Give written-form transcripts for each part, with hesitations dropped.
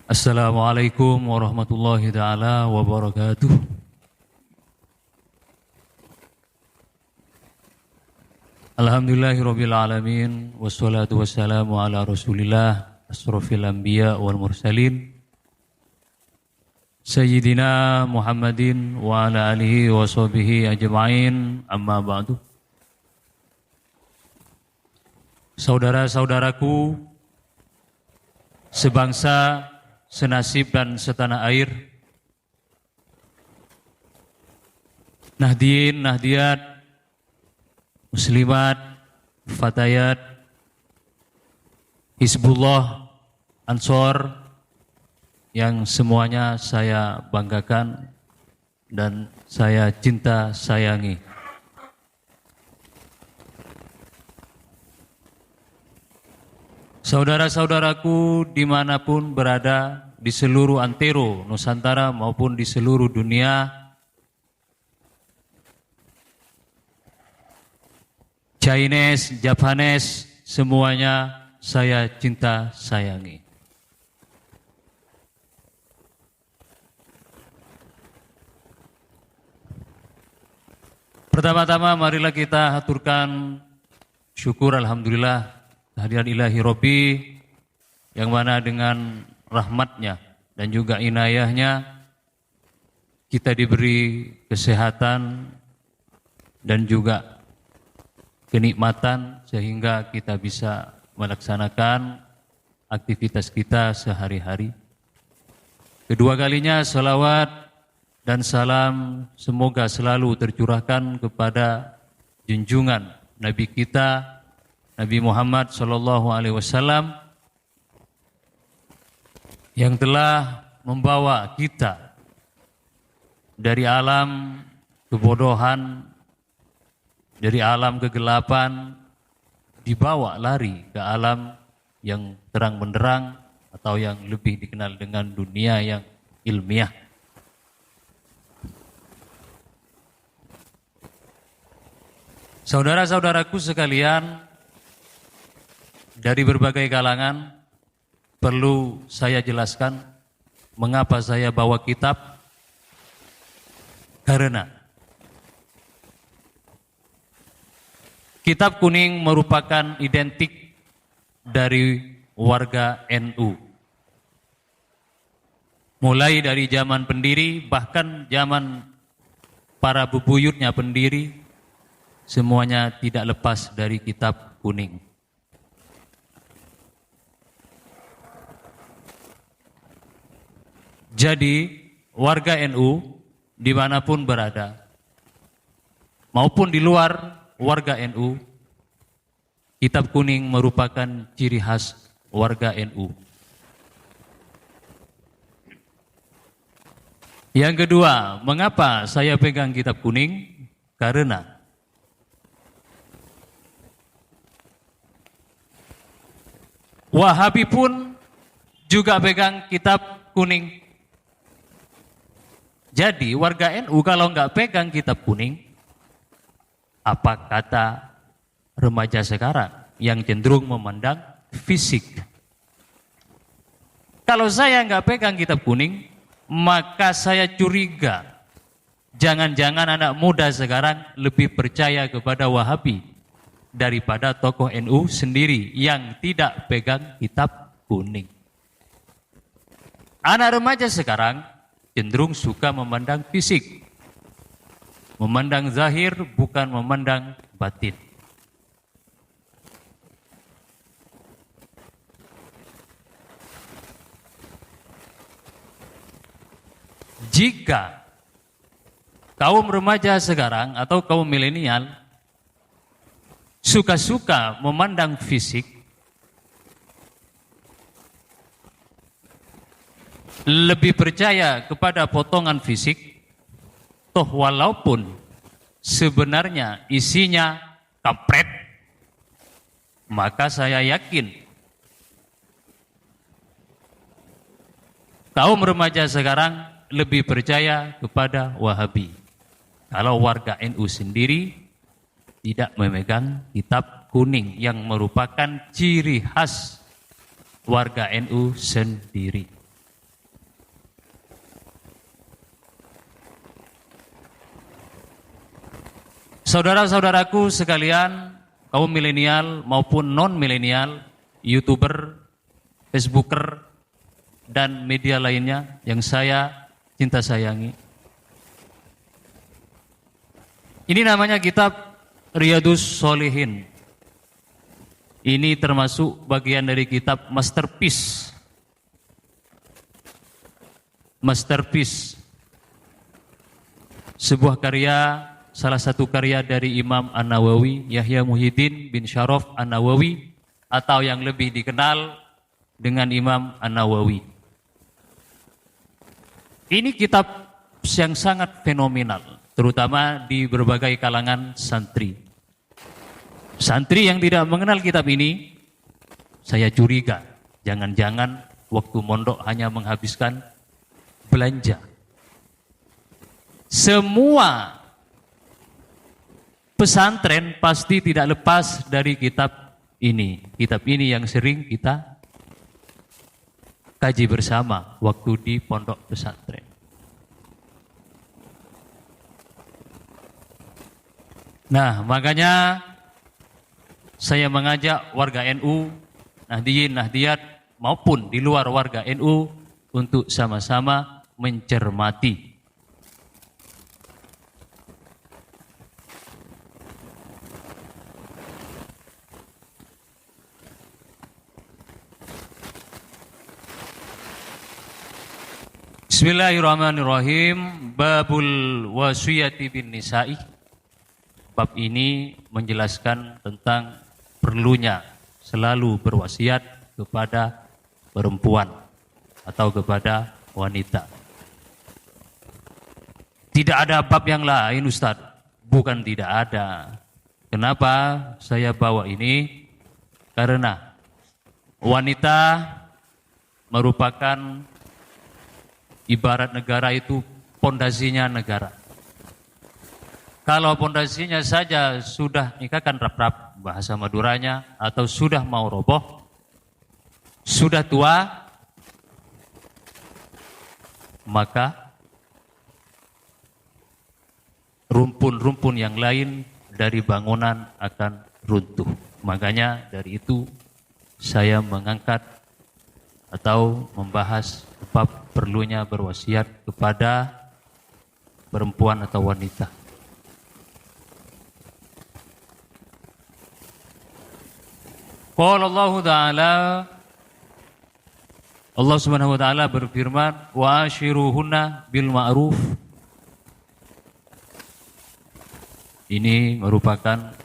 Assalamualaikum warahmatullahi taala wabarakatuh. Alhamdulillahirabbil alamin wassalatu wassalamu ala Rasulillah asrofil anbiya wal mursalin Sayyidina Muhammadin wa ala alihi wa sahbihi ajma'in, amma ba'du. Saudara-saudaraku sebangsa, senasib dan setanah air, Nahdien, Nahdiyat, Muslimat, Fatayat, Hizbullah, Ansor, yang semuanya saya banggakan dan saya cinta sayangi. Saudara-saudaraku dimanapun berada di seluruh antero Nusantara maupun di seluruh dunia, Chinese, Japanese, semuanya saya cinta sayangi. Pertama-tama marilah kita haturkan syukur alhamdulillah kehadiran ilahi Robbi yang mana dengan rahmatnya dan juga inayahnya kita diberi kesehatan dan juga kenikmatan sehingga kita bisa melaksanakan aktivitas kita sehari-hari. Kedua kalinya salawat dan salam semoga selalu tercurahkan kepada junjungan Nabi kita Nabi Muhammad SAW yang telah membawa kita dari alam kebodohan, dari alam kegelapan, dibawa lari ke alam yang terang benderang atau yang lebih dikenal dengan dunia yang ilmiah. Saudara-saudaraku sekalian, dari berbagai kalangan, perlu saya jelaskan mengapa saya bawa kitab. Karena kitab kuning merupakan identik dari warga NU. Mulai dari zaman pendiri, bahkan zaman para bebuyutnya pendiri, semuanya tidak lepas dari kitab kuning. Jadi warga NU dimanapun berada, maupun di luar warga NU, kitab kuning merupakan ciri khas warga NU. Yang kedua, mengapa saya pegang kitab kuning? Karena Wahabi pun juga pegang kitab kuning. Jadi warga NU kalau nggak pegang kitab kuning, apa kata remaja sekarang yang cenderung memandang fisik? Kalau saya nggak pegang kitab kuning, maka saya curiga jangan-jangan anak muda sekarang lebih percaya kepada Wahabi daripada tokoh NU sendiri yang tidak pegang kitab kuning. Anak remaja sekarang cenderung suka memandang fisik, memandang zahir bukan memandang batin. Jika kaum remaja sekarang atau kaum milenial suka-suka memandang fisik, lebih percaya kepada potongan fisik, toh walaupun sebenarnya isinya kampret, maka saya yakin kaum remaja sekarang lebih percaya kepada Wahabi. Kalau warga NU sendiri tidak memegang kitab kuning yang merupakan ciri khas warga NU sendiri. Saudara-saudaraku sekalian, kaum milenial maupun non-milenial, YouTuber, Facebooker, dan media lainnya yang saya cinta sayangi. Ini namanya kitab Riyadhus Shalihin. Ini termasuk bagian dari kitab masterpiece. Masterpiece. Sebuah karya, salah satu karya dari Imam An-Nawawi, Yahya Muhyiddin bin Syaraf An-Nawawi, atau yang lebih dikenal dengan Imam An-Nawawi. Ini kitab yang sangat fenomenal, terutama di berbagai kalangan santri. Santri yang tidak mengenal kitab ini, saya curiga, jangan-jangan waktu mondok hanya menghabiskan belanja. Semua pesantren pasti tidak lepas dari kitab ini. Kitab ini yang sering kita kaji bersama waktu di pondok pesantren. Nah, makanya saya mengajak warga NU, Nahdiyin, Nahdiyat maupun di luar warga NU untuk sama-sama mencermati Bismillahirrahmanirrahim. Babul wasiyati bin nisa'i. Bab ini menjelaskan tentang perlunya selalu berwasiat kepada perempuan atau kepada wanita. Tidak ada bab yang lain, Ustaz. Bukan tidak ada. Kenapa saya bawa ini? Karena wanita merupakan ibarat negara itu pondasinya negara. Kalau pondasinya saja sudah nikahkan rap-rap bahasa Maduranya, atau sudah mau roboh, sudah tua, maka rumpun-rumpun yang lain dari bangunan akan runtuh. Makanya dari itu saya mengangkat atau membahas bab perlunya berwasiat kepada perempuan atau wanita. Qala Allah Ta'ala, Allah Subhanahu wa taala berfirman, wa ashiruhunna bil ma'ruf. Ini merupakan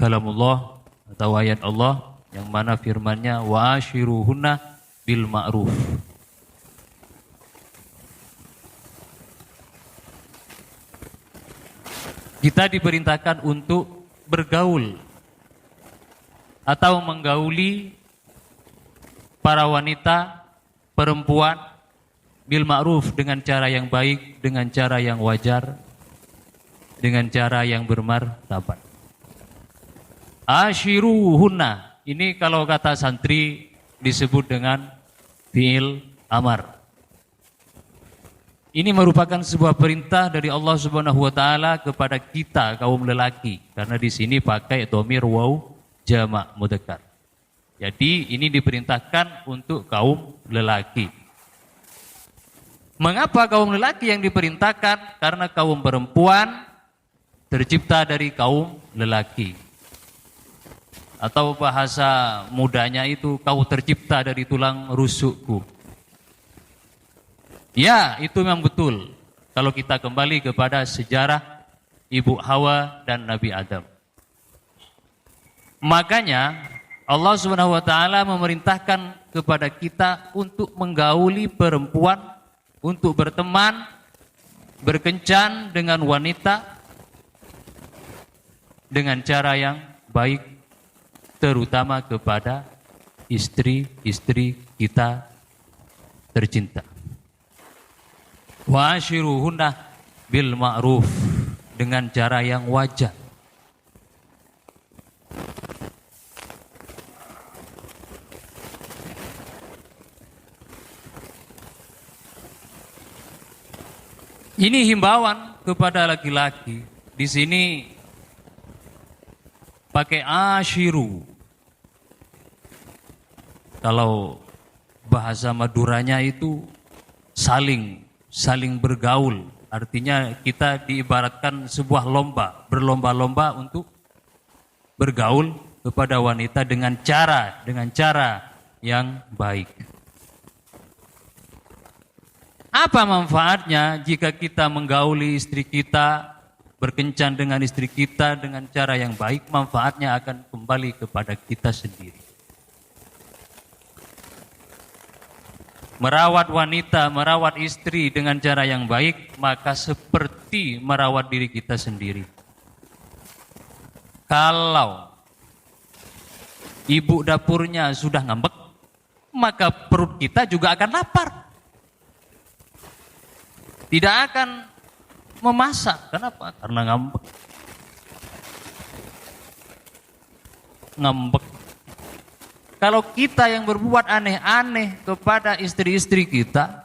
kalamullah atau ayat Allah yang mana firman-Nya wa ashiruhunna bil ma'ruf. Kita diperintahkan untuk bergaul atau menggauli para wanita, perempuan bil ma'ruf, dengan cara yang baik, dengan cara yang wajar, dengan cara yang bermartabat. Ashiruhunna, ini kalau kata santri disebut dengan fi'il amar. Ini merupakan sebuah perintah dari Allah Subhanahu wa taala kepada kita kaum lelaki, karena di sini pakai dhamir waw jamak mudzakkar. Jadi ini diperintahkan untuk kaum lelaki. Mengapa kaum lelaki yang diperintahkan? Karena kaum perempuan tercipta dari kaum lelaki. Atau bahasa mudanya itu, kau tercipta dari tulang rusukku. Ya, itu memang betul. Kalau kita kembali kepada sejarah Ibu Hawa dan Nabi Adam. Makanya Allah Subhanahu wa taala memerintahkan kepada kita untuk menggauli perempuan, untuk berteman, berkencan dengan wanita dengan cara yang baik, terutama kepada istri-istri kita tercinta. Wa ashiruhunna bil ma'ruf, dengan cara yang wajar. Ini himbauan kepada laki-laki. di sini pakai ashiru. Kalau bahasa Maduranya itu saling bergaul. Artinya kita diibaratkan sebuah lomba, berlomba-lomba untuk bergaul kepada wanita dengan cara yang baik. Apa manfaatnya jika kita menggauli istri kita, berkencan dengan istri kita dengan cara yang baik? Manfaatnya akan kembali kepada kita sendiri. Merawat wanita, merawat istri dengan cara yang baik, maka seperti merawat diri kita sendiri. Kalau ibu dapurnya sudah ngambek, maka perut kita juga akan lapar. Tidak akan memasak. Kenapa? Karena ngambek. Kalau kita yang berbuat aneh-aneh kepada istri-istri kita,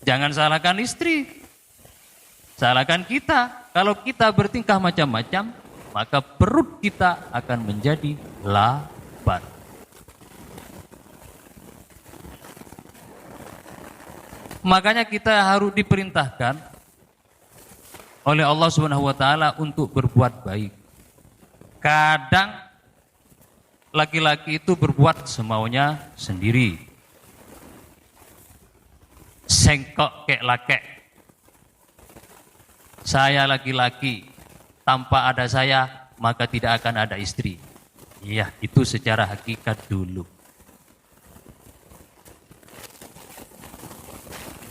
jangan salahkan istri, salahkan kita. Kalau kita bertingkah macam-macam, maka perut kita akan menjadi lapar. Makanya kita harus diperintahkan oleh Allah Subhanahu wa taala untuk berbuat baik. Kadang laki-laki itu berbuat semaunya sendiri. Sengkok kek lakek. Saya laki-laki, tanpa ada saya maka tidak akan ada istri. Iya, itu secara hakikat dulu.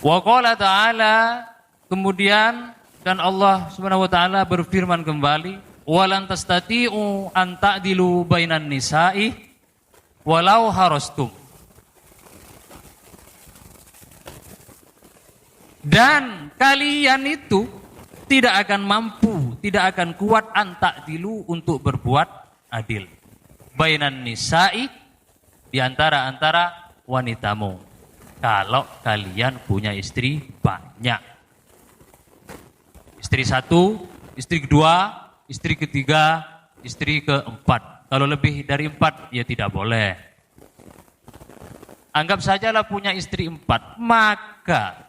Wa qala ta'ala, kemudian dan Allah Subhanahu wa taala berfirman kembali, walan tastati'u an ta'dilu bainan nisa'i walau harastum. Dan kalian itu tidak akan mampu, tidak akan kuat an ta'dilu untuk berbuat adil. Bainan nisa'i, di antara wanitamu. Kalau kalian punya istri banyak. Istri satu, istri kedua, istri ketiga, istri keempat. Kalau lebih dari 4, ya tidak boleh. Anggap sajalah punya istri 4. Maka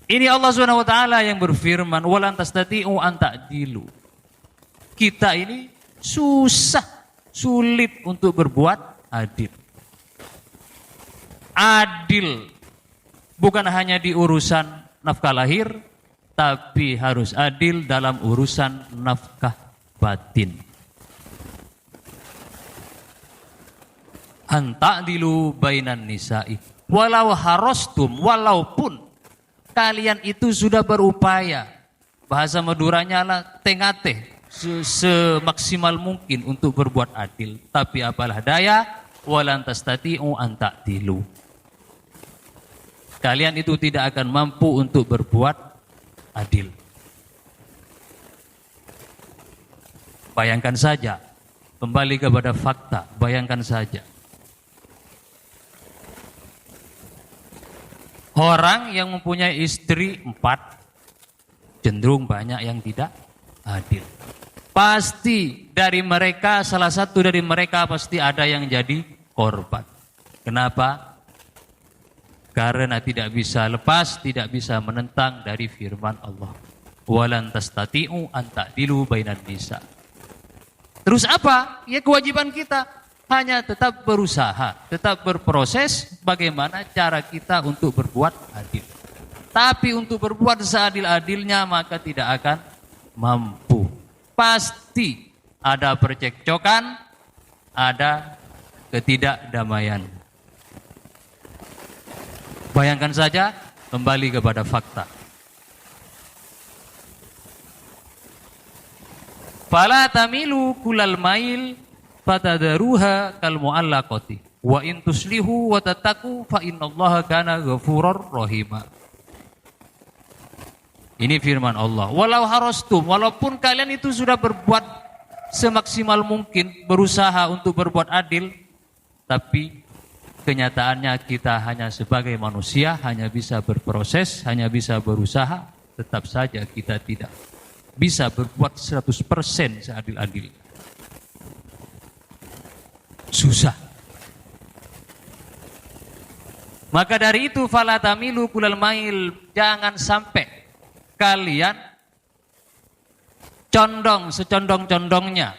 ini Allah Subhanahu wa taala yang berfirman, walan tastati'u an ta'dilu. Kita ini sulit untuk berbuat adil. Adil bukan hanya di urusan nafkah lahir, tapi harus adil dalam urusan nafkah batin. An ta'dilu bainan nisa'i walau harastum, walaupun kalian itu sudah berupaya, bahasa Maduranya lah tengah-teh, semaksimal mungkin untuk berbuat adil, tapi apalah daya, walan tastati'u an ta'dilu. Kalian itu tidak akan mampu untuk berbuat adil. Bayangkan saja, kembali kepada fakta, bayangkan saja. Orang yang mempunyai istri 4, cenderung banyak yang tidak adil. Pasti dari mereka, salah satu dari mereka pasti ada yang jadi korban. Kenapa? Karena tidak bisa lepas, tidak bisa menentang dari firman Allah. Walan tastati'u an ta'dilu bainan nisa. Terus apa? Ya kewajiban kita hanya tetap berusaha, tetap berproses bagaimana cara kita untuk berbuat adil. Tapi untuk berbuat seadil-adilnya maka tidak akan mampu. Pasti ada percekcokan, ada ketidakdamaian. Bayangkan saja, kembali kepada fakta. Fala tamilu kulal mail fatadaruha kal muallaqati wa in tuslihu wa tattaqu fa innallaha kana ghafurur rahima. Ini firman Allah. Walau harastum, walaupun kalian itu sudah berbuat semaksimal mungkin, berusaha untuk berbuat adil, tapi kenyataannya kita hanya sebagai manusia, hanya bisa berproses, hanya bisa berusaha, tetap saja kita tidak bisa berbuat 100% seadil-adil. Susah. Maka dari itu fala tamilu kulal mail, jangan sampai kalian condong secondong-condongnya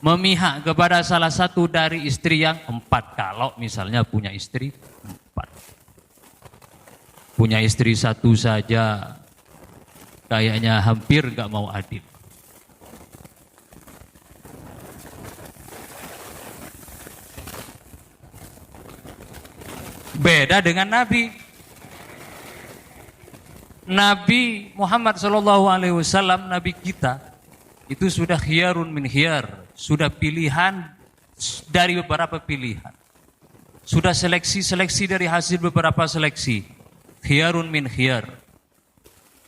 memihak kepada salah satu dari istri yang 4. Kalau misalnya punya istri 4. Punya istri 1 saja kayaknya hampir gak mau adil. Beda dengan Nabi. Nabi Muhammad SAW, Nabi kita, itu sudah khiyarun min khiyar. Sudah pilihan dari beberapa pilihan. Sudah seleksi-seleksi dari hasil beberapa seleksi. Khiyarun min khiyar.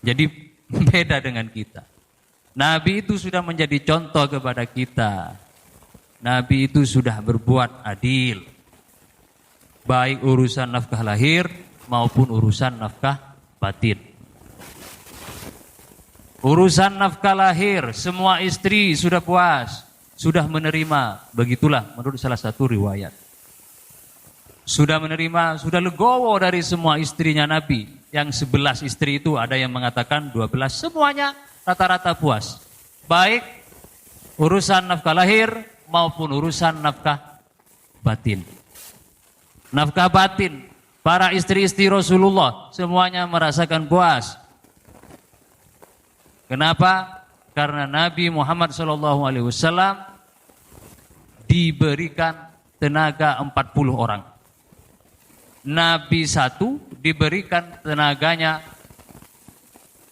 Jadi beda dengan kita. Nabi itu sudah menjadi contoh kepada kita. Nabi itu sudah berbuat adil. Baik urusan nafkah lahir maupun urusan nafkah batin. Urusan nafkah lahir, semua istri sudah puas, sudah menerima. Begitulah menurut salah satu riwayat. Sudah menerima, sudah legowo dari semua istrinya Nabi. Yang 11 istri itu ada yang mengatakan 12, semuanya rata-rata puas. Baik urusan nafkah lahir maupun urusan nafkah batin. Nafkah batin, para istri-istri Rasulullah semuanya merasakan puas. Kenapa? Karena Nabi Muhammad SAW diberikan tenaga 40 orang. Nabi 1 diberikan tenaganya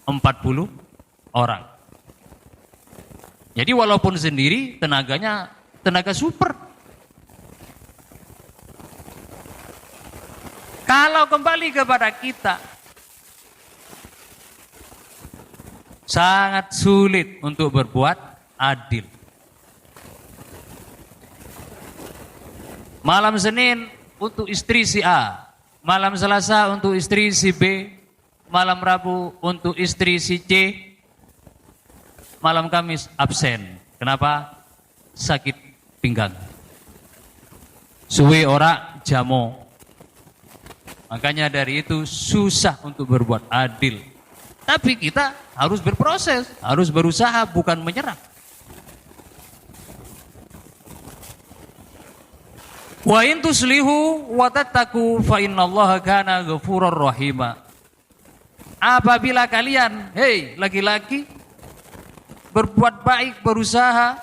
40 orang. Jadi walaupun sendiri tenaganya tenaga super. Kalau kembali kepada kita, sangat sulit untuk berbuat adil. Malam Senin untuk istri si A, malam Selasa untuk istri si B, malam Rabu untuk istri si C, malam Kamis absen. Kenapa? Sakit pinggang. Suwe ora jamo. Makanya dari itu susah untuk berbuat adil. Tapi kita harus berproses, harus berusaha, bukan menyerah. Wa in tuslihu wa tattaqu fa innallaha kana ghafurur rahima. Apabila kalian, laki-laki, berbuat baik, berusaha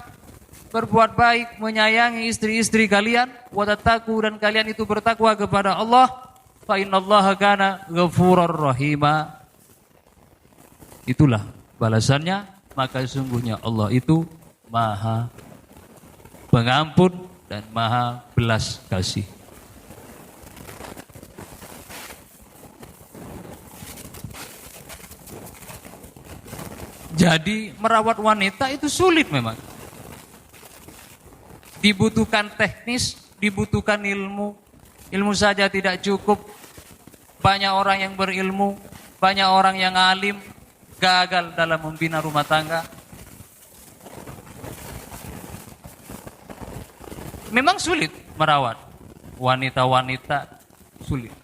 berbuat baik, menyayangi istri-istri kalian, wa tattaqu, dan kalian itu bertakwa kepada Allah, fa innallaha kana ghafurur rahima. Itulah balasannya, maka sesungguhnya Allah itu Maha Pengampun dan Maha Belas Kasih. Jadi merawat wanita itu sulit memang. Dibutuhkan teknis, dibutuhkan ilmu. Ilmu saja tidak cukup. Banyak orang yang berilmu, banyak orang yang alim, gagal dalam membina rumah tangga. Memang sulit merawat wanita-wanita, sulit.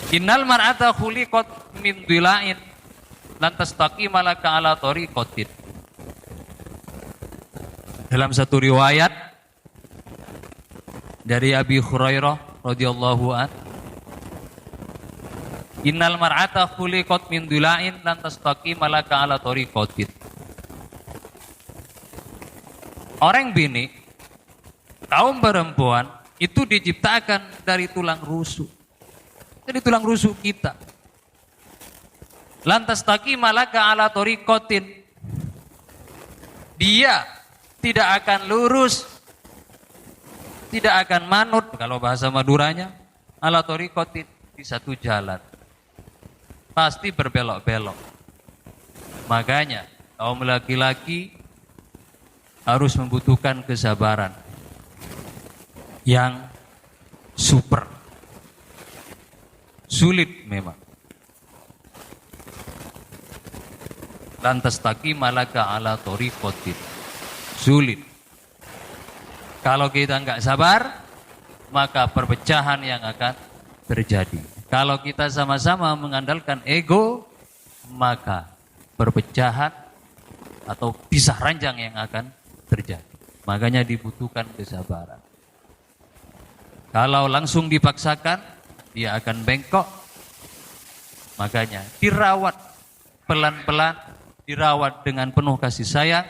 Innal mar'ata khuliqat min dhila'in lan tastaqima laka ala tariqatin. Dalam satu riwayat dari Abi Hurairah radhiyallahu an, innal mar'ata khuliqat min dhila'in lan tastaqima laka ala tariqatin. Orang bini, kaum perempuan itu diciptakan dari tulang rusuk. Dari tulang rusuk kita. Lantas taqima laka ala tariqatin. Dia tidak akan lurus, tidak akan manut, kalau bahasa Maduranya, ala tariqatin, di satu jalan. Pasti berbelok-belok. Makanya kaum laki-laki harus membutuhkan kesabaran yang super. Sulit memang. Lantas malaka ala tariqatin. Sulit. Kalau kita enggak sabar, maka perpecahan yang akan terjadi. Kalau kita sama-sama mengandalkan ego, maka perpecahan atau pisah ranjang yang akan terjadi. Makanya dibutuhkan kesabaran. Kalau langsung dipaksakan, dia akan bengkok. Makanya dirawat pelan-pelan, dirawat dengan penuh kasih sayang,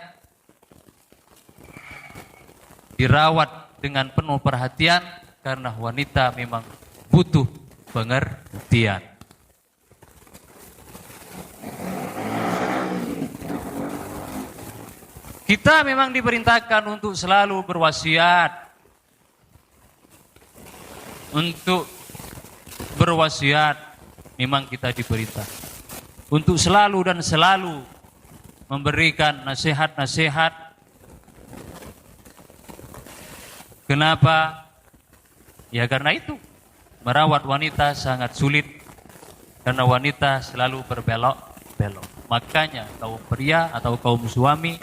dirawat dengan penuh perhatian, karena wanita memang butuh pengertian. Kita memang diperintahkan untuk selalu berwasiat. Untuk berwasiat memang kita diperintah. Untuk selalu dan selalu memberikan nasihat-nasihat. Kenapa? Ya karena itu. Merawat wanita sangat sulit. Karena wanita selalu berbelok-belok. Makanya kaum pria atau kaum suami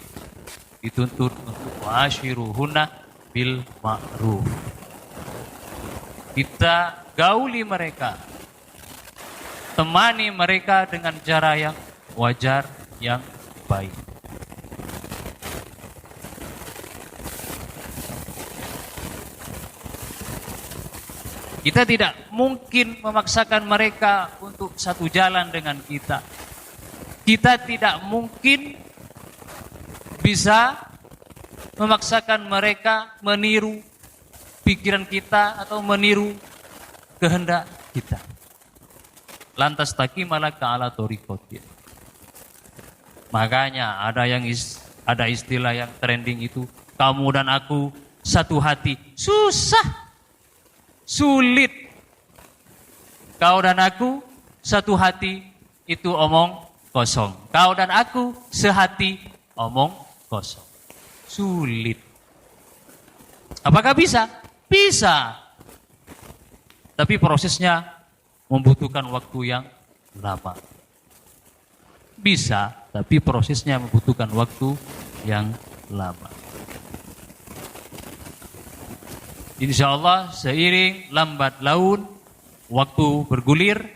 dituntut untuk wa'ashiruhunna bil ma'ruf. Kita gauli mereka, temani mereka dengan cara yang wajar, yang baik. Kita tidak mungkin memaksakan mereka untuk satu jalan dengan kita. Kita tidak mungkin bisa memaksakan mereka meniru pikiran kita atau meniru kehendak kita. Lantas malaka ala tariqatin. Makanya ada istilah yang trending itu, kamu dan aku satu hati. Susah. Sulit. Kau dan aku satu hati, itu omong kosong. Kau dan aku sehati, omong kosong. Sulit. Apakah bisa? Bisa. Tapi prosesnya membutuhkan waktu yang lama. Bisa, tapi prosesnya membutuhkan waktu yang lama. Insya Allah seiring lambat laun waktu bergulir,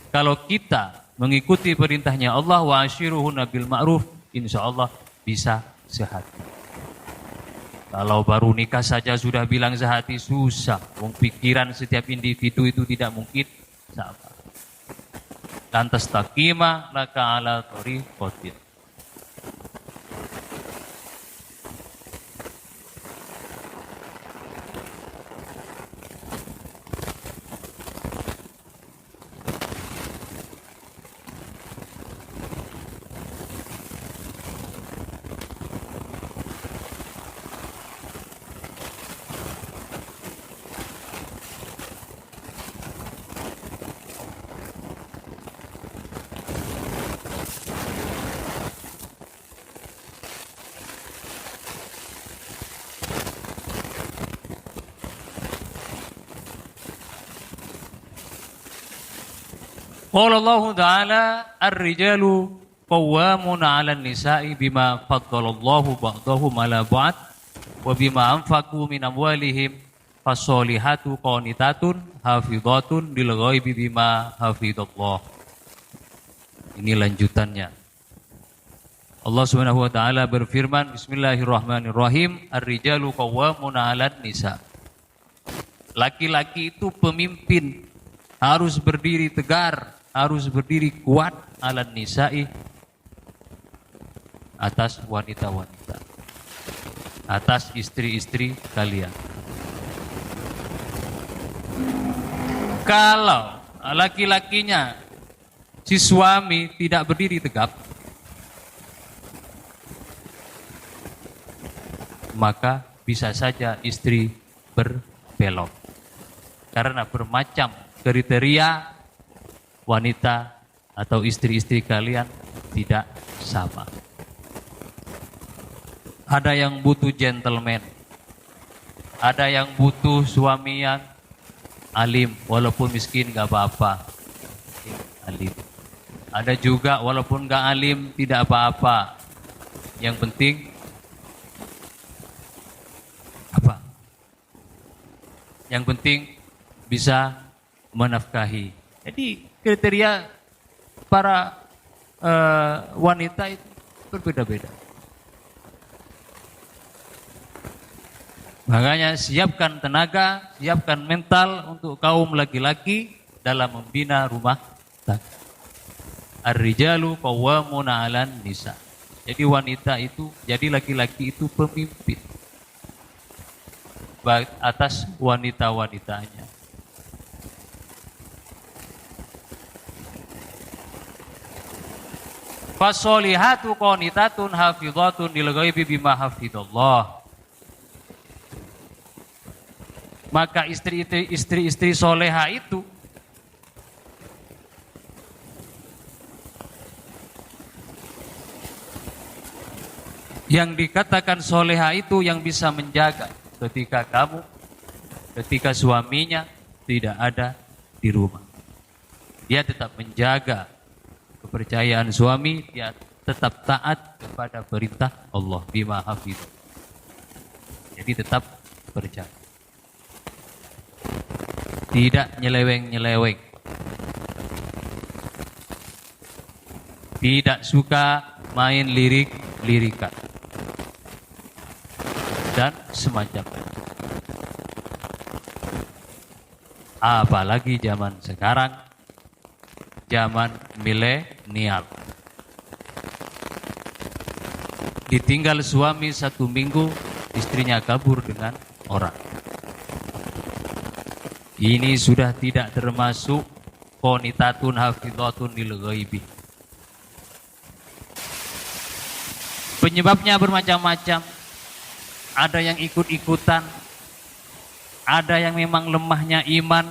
kalau kita mengikuti perintahnya Allah wa ashiruhunna bil ma'ruf, insya Allah bisa sehati. Kalau baru nikah saja sudah bilang sehati, susah. Pikiran setiap individu itu tidak mungkin sama. Lantas laka ala tariqatin. Qala Allah Ta'ala ar-rijalu qawwamun 'alan nisa'i bima faddalallahu ba'dahum 'ala ba'd wa bima anfaqu min amwalihim fasolihatu qanitatun hafidhatun lil ghaibi bima hafidallah. Ini lanjutannya. Allah Subhanahu wa taala berfirman, bismillahirrahmanirrahim, ar-rijalu qawwamun 'alan nisa. Laki-laki itu pemimpin, harus berdiri tegar, harus berdiri kuat 'alan nisa'i, atas wanita-wanita, atas istri-istri kalian. Kalau laki-lakinya, si suami tidak berdiri tegap, maka bisa saja istri berbelok. Karena bermacam kriteria wanita atau istri-istri kalian tidak sama. Ada yang butuh gentleman, ada yang butuh suami yang alim, walaupun miskin nggak apa-apa. Alim. Ada juga walaupun nggak alim tidak apa-apa. Yang penting apa? Yang penting bisa menafkahi. Jadi kriteria para wanita itu berbeda-beda. Makanya siapkan tenaga, siapkan mental untuk kaum laki-laki dalam membina rumah tangga. Ar-rijalu qawwamuna 'alan nisa. Jadi wanita itu, jadi laki-laki itu pemimpin atas wanita-wanitanya. Fasolihatu qanitatun hafizatun lil ghaibi bima hafidallah. Maka istri-istri soleha itu yang dikatakan soleha itu yang bisa menjaga ketika suaminya tidak ada di rumah. Dia tetap menjaga kepercayaan suami, dia tetap taat kepada perintah Allah bima hafidh. Jadi tetap percaya. Tidak nyeleweng-nyeleweng. Tidak suka main lirik-lirikan. Dan semacamnya. Apalagi zaman sekarang, zaman milenial. Ditinggal suami 1 minggu, istrinya kabur dengan orang. Ini sudah tidak termasuk qanitatun hafizatun lil ghaibi. Penyebabnya bermacam-macam. Ada yang ikut-ikutan, ada yang memang lemahnya iman.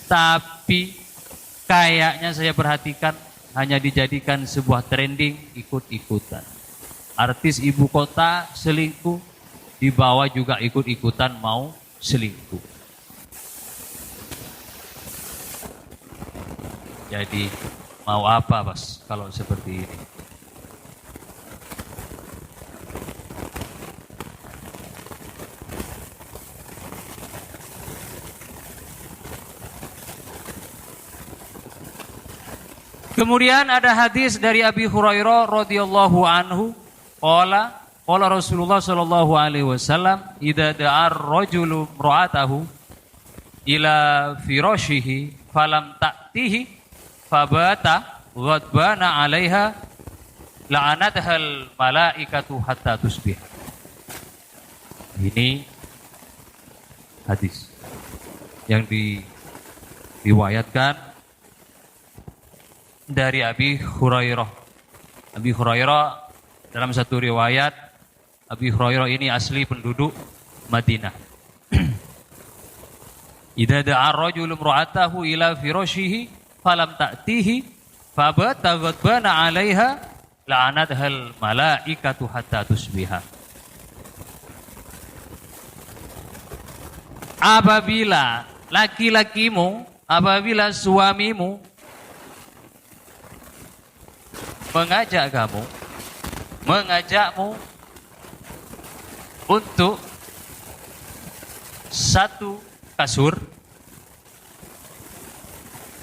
Tapi kayaknya saya perhatikan hanya dijadikan sebuah trending, ikut-ikutan. Artis ibu kota selingkuh, di bawah juga ikut-ikutan mau selingkuh. Jadi mau apa Mas kalau seperti ini? Kemudian ada hadis dari Abi Hurairah radhiyallahu anhu, qala Rasulullah sallallahu alaihi wasallam, idza da'ar rajulu imra'atahu ila firashihi falam ta'tihi fabata ghadbana 'alaiha la'anathal malaikatu hatta tusbih. Ini hadis yang diriwayatkan dari Abi Hurairah. Abi Hurairah dalam satu riwayat, Abi Hurairah ini asli penduduk Madinah. Idza da'a ar-rajulu imra'atahu ila firashihi falam ta'tihi fabata ghadbana 'alaiha la'anathal malaikatu hatta tusbiha. Apabila laki-lakimu, apabila suamimu mengajakmu untuk satu kasur,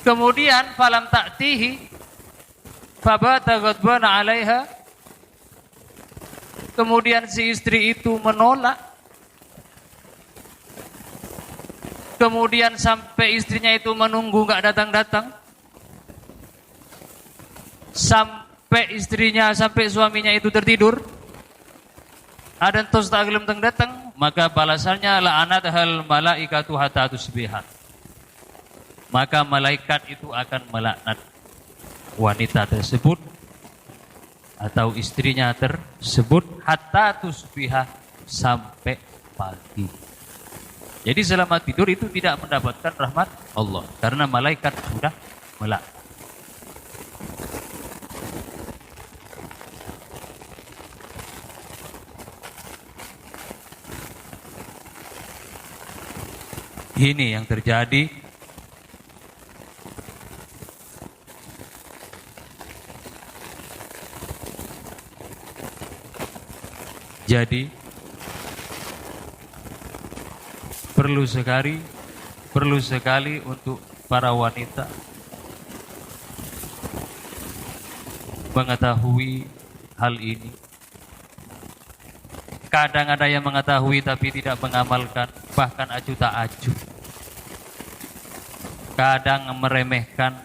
kemudian falam ta'tihi fabata ghadbana 'alaiha, kemudian si istri itu menolak, kemudian sampai istrinya itu menunggu enggak datang-datang, sampai suaminya itu tertidur, ada tos tak gelem datang, maka balasannya la'anathal malaikatu hatta tusbiha. Maka malaikat itu akan melaknat wanita tersebut atau istrinya tersebut hatta tusbiha, sampai pagi. Jadi selama tidur itu tidak mendapatkan rahmat Allah karena malaikat sudah melaknat. Ini yang terjadi. Jadi perlu sekali untuk para wanita mengetahui hal ini. Kadang ada yang mengetahui tapi tidak mengamalkan, bahkan acuh tak acuh. Kadang meremehkan,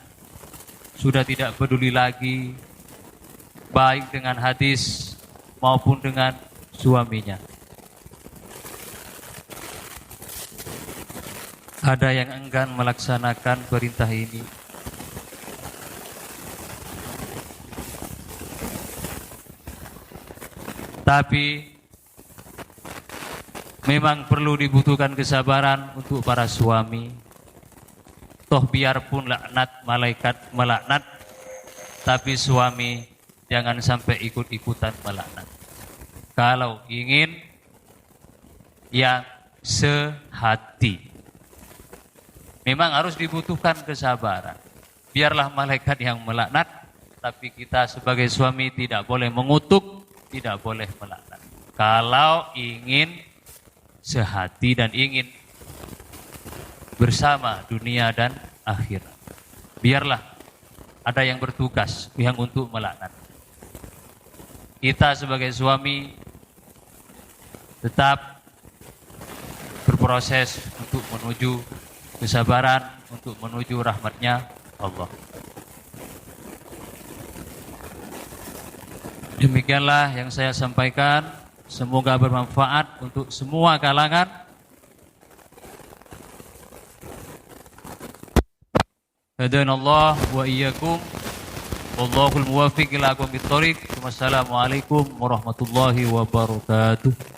sudah tidak peduli lagi, baik dengan hadis maupun dengan suaminya. Ada yang enggan melaksanakan perintah ini. Tapi memang perlu dibutuhkan kesabaran untuk para suami. Toh biarpun laknat malaikat melaknat, tapi suami jangan sampai ikut-ikutan melaknat. Kalau ingin yang sehati, memang harus dibutuhkan kesabaran. Biarlah malaikat yang melaknat, tapi kita sebagai suami tidak boleh mengutuk, tidak boleh melaknat. Kalau ingin sehati dan ingin bersama dunia dan akhirat, biarlah ada yang bertugas yang untuk melaknat. Kita sebagai suami tetap berproses untuk menuju kesabaran, untuk menuju rahmatnya Allah. Demikianlah yang saya sampaikan. Semoga bermanfaat untuk semua kalangan. Hadanallah wa iyyakum. Wallahul muwaffiq ila aqwamit thoriq. Wassalamualaikum warahmatullahi wabarakatuh.